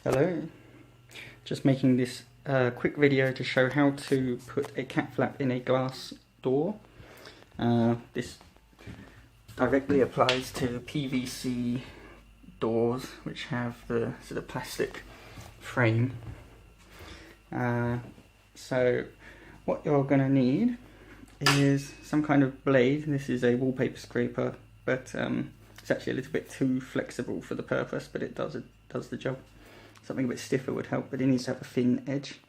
Hello, just making this quick video to show how to put a cat flap in a glass door. This directly applies to PVC doors which have the sort of plastic frame. So what you're going to need is some kind of blade. This is a wallpaper scraper, but it's actually a little bit too flexible for the purpose, but it does the job. Something a bit stiffer would help, but it needs to have a thin edge.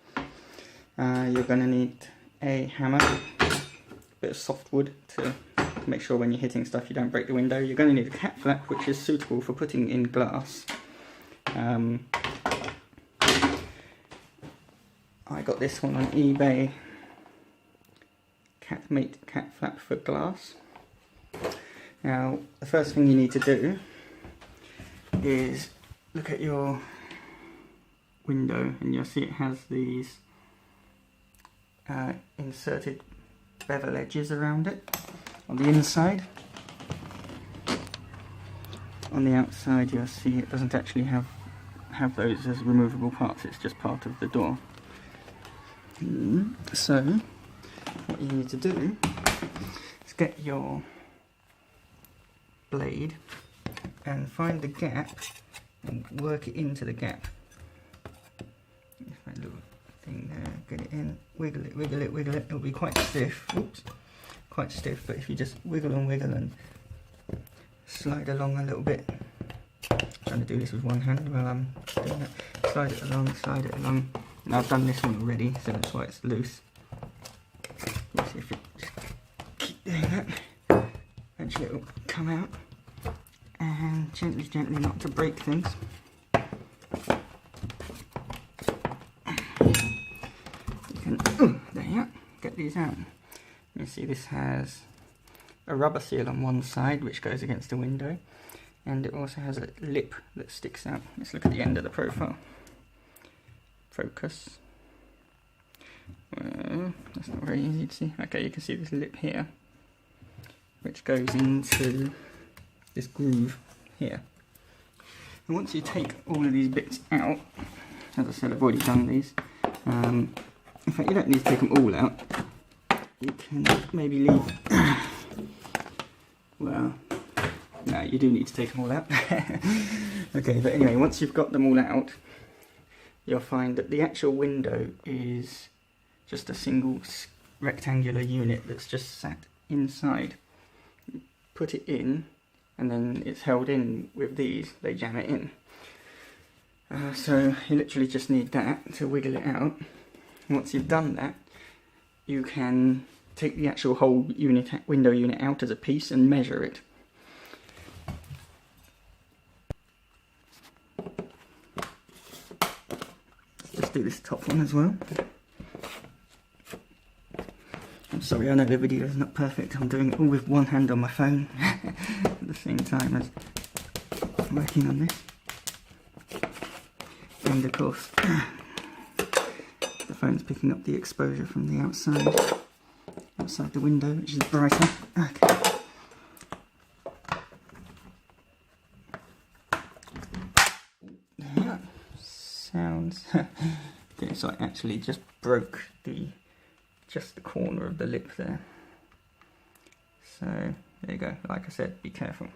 You're going to need a hammer, a bit of soft wood to make sure when you're hitting stuff you don't break the window. You're going to need a cat flap, which is suitable for putting in glass. I got this one on eBay, cat flap for glass. Now the first thing you need to do is look at your window, and you'll see it has these inserted bevel edges around it on the inside. On the outside you'll see it doesn't actually have those as removable parts, it's just part of the door. So what you need to do is get your blade and find the gap and work it into the gap. That little thing there, get it in, wiggle it, wiggle it, wiggle it. It'll be quite stiff, oops, quite stiff, but if you just wiggle and slide along a little bit. I'm trying to do this with one hand while I'm doing that. Slide it along. Now I've done this one already, so that's why it's loose. Let's see if it just keep doing that. Eventually it will come out, and gently, not to break things. There you go, get these out. You see this has a rubber seal on one side which goes against the window, and it also has a lip that sticks out. Let's look at the end of the profile. Focus. Well, that's not very easy to see. Okay, you can see this lip here which goes into this groove here. And once you take all of these bits out, as I said, I've already done these. In fact, you don't need to take them all out. You can maybe leave... well, no, you do need to take them all out. Okay, but anyway, once you've got them all out, you'll find that the actual window is just a single rectangular unit that's just sat inside. You put it in, and then it's held in with these, they jam it in. So you literally just need that to wiggle it out. Once you've done that, you can take the actual whole window unit out as a piece and measure it. Just do this top one as well. I'm sorry, I know the video is not perfect. I'm doing it all with one hand on my phone at the same time as working on this. And of course, the phone's picking up the exposure from the outside the window, which is brighter. Okay. Yeah, sounds. Okay, so I actually just broke just the corner of the lip there. So there you go. Like I said, be careful.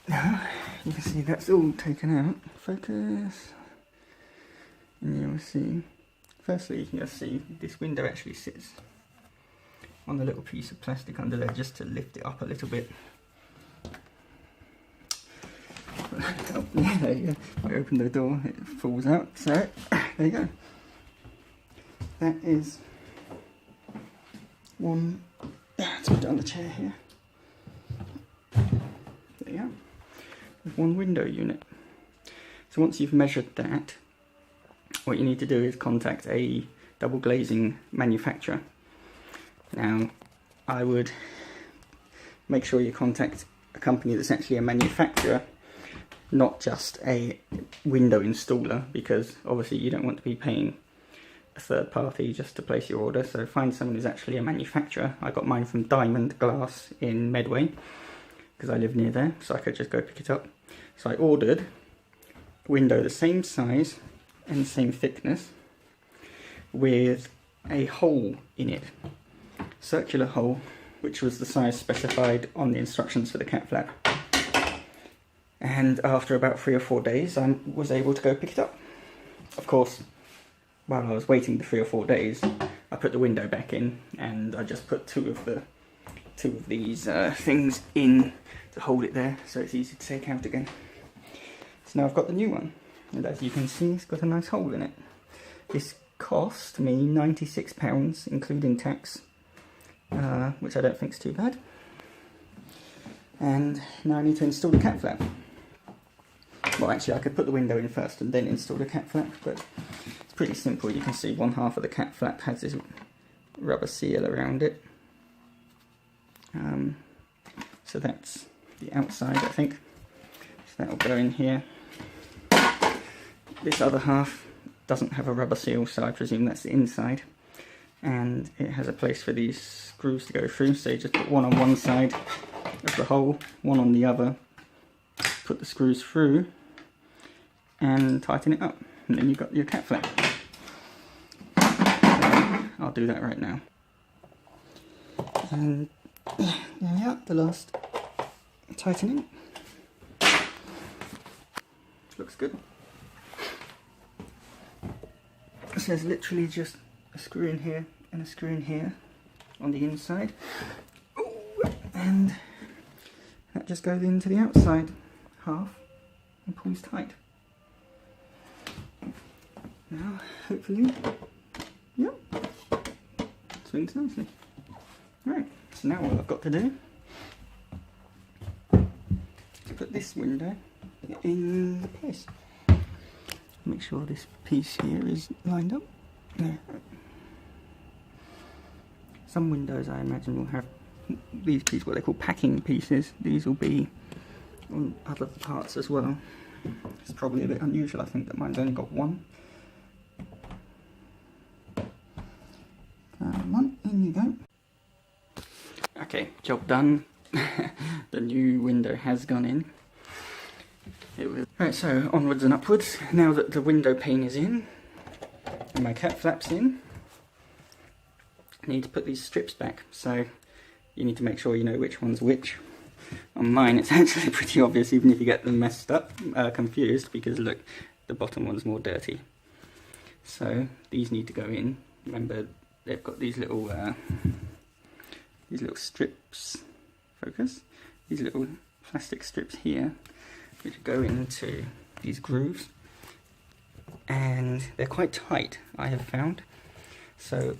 Now you can see that's all taken out. Focus. And you'll see, firstly you'll see this window actually sits on the little piece of plastic under there just to lift it up a little bit. Oh, yeah, there you go. I open the door, it falls out, so there you go. That is one, let's put it on the chair here. There you go. With one window unit. So once you've measured that, what you need to do is contact a double glazing manufacturer. Now, I would make sure you contact a company that's actually a manufacturer, not just a window installer, because obviously you don't want to be paying a third party just to place your order. So find someone who's actually a manufacturer. I got mine from Diamond Glass in Medway because I live near there, so I could just go pick it up. So I ordered window the same size and same thickness with a hole in it, circular hole, which was the size specified on the instructions for the cat flap. And after about 3 or 4 days, I was able to go pick it up. Of course, while I was waiting the 3 or 4 days, I put the window back in, and I just put two of these things in to hold it there, so it's easy to take out again. So now I've got the new one, and as you can see, it's got a nice hole in it. This cost me £96, including tax, which I don't think is too bad. And now I need to install the cat flap. Well, actually, I could put the window in first and then install the cat flap, but it's pretty simple. You can see one half of the cat flap has this rubber seal around it. So that's the outside, I think. So that will go in here. This other half doesn't have a rubber seal, so I presume that's the inside. And it has a place for these screws to go through, so you just put one on one side of the hole, one on the other, put the screws through and tighten it up, and then you've got your cat flap. I'll do that right now. And there we are, the last tightening. Looks good. So there's literally just a screw in here and a screw in here on the inside. Ooh, and that just goes into the outside half and pulls tight. Now, hopefully, yeah, swings nicely. Right, so now what I've got to do is put this window in the place. Make sure this piece here is lined up. There. Some windows, I imagine, will have these pieces, what they call packing pieces. These will be on other parts as well. It's probably a bit unusual, I think, that mine's only got one. One, in you go. Okay, job done. The new window has gone in. Right, so onwards and upwards. Now that the window pane is in and my cat flap's in, I need to put these strips back. So you need to make sure you know which one's which. On mine it's actually pretty obvious, even if you get them messed up, confused, because look, the bottom one's more dirty. So these need to go in. Remember, they've got these little strips, focus, these little plastic strips here, which go into these grooves, and they're quite tight, I have found. So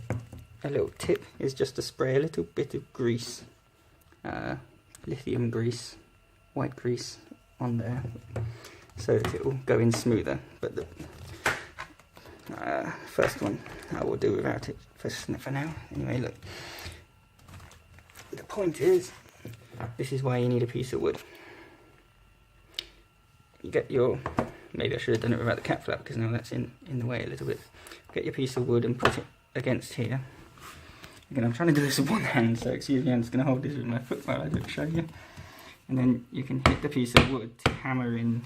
a little tip is just to spray a little bit of grease, lithium grease, white grease on there, so that it will go in smoother. But the first one I will do without it for now. Anyway, look, the point is, this is why you need a piece of wood. You get your, maybe I should have done it without the cat flap, because now that's in the way a little bit. Get your piece of wood and put it against here. Again, I'm trying to do this with one hand, so excuse me, I'm just going to hold this with my foot while I do it, show you. And then you can hit the piece of wood to hammer in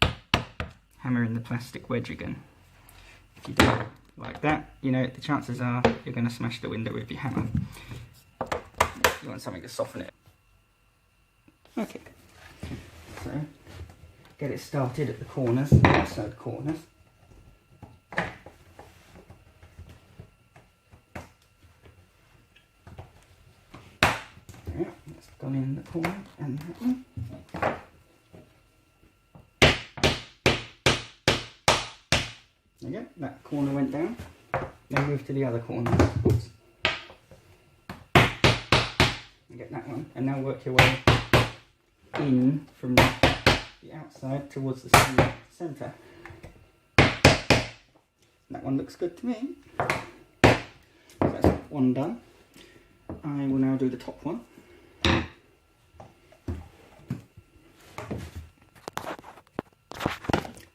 the plastic wedge again. If you do it like that, you know, the chances are you're going to smash the window with your hammer. You want something to soften it. Okay, so get it started at the corners, outside corners. Yeah, that's gone in the corner, and that one. There you go, that corner went down. Then move to the other corner. Oops. And get that one, and now work your way in from the outside towards the centre. That one looks good to me. So that's one done. I will now do the top one.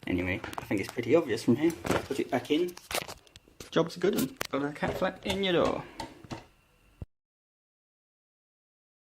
Anyway, I think it's pretty obvious from here. Put it back in. Job's good, and got a cat flap in your door.